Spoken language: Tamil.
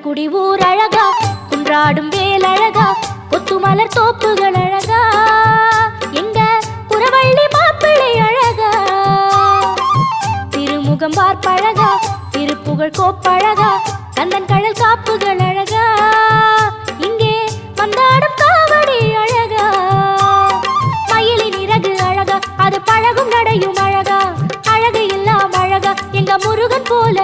குன்னக்குடி ஊர் அழகா, குன்றாடும் வேல் அழகா, கொத்துமலர் தோப்புகள் அழகா, எங்க குறவள்ளி மாப்பிள்ளை அழகா, திருமுகம் பார்ப்பழகா, திருப்புகழ் கோப்பழகா, கந்தன் கடல் காப்புகள் அழகா, இங்கே வந்தாடும் காவடி அழகா, மயிலின் இறகு அழகா, அது பழகும் நடையும் அழகா, அழகு எல்லாம் அழகா, எங்க முருகன் போல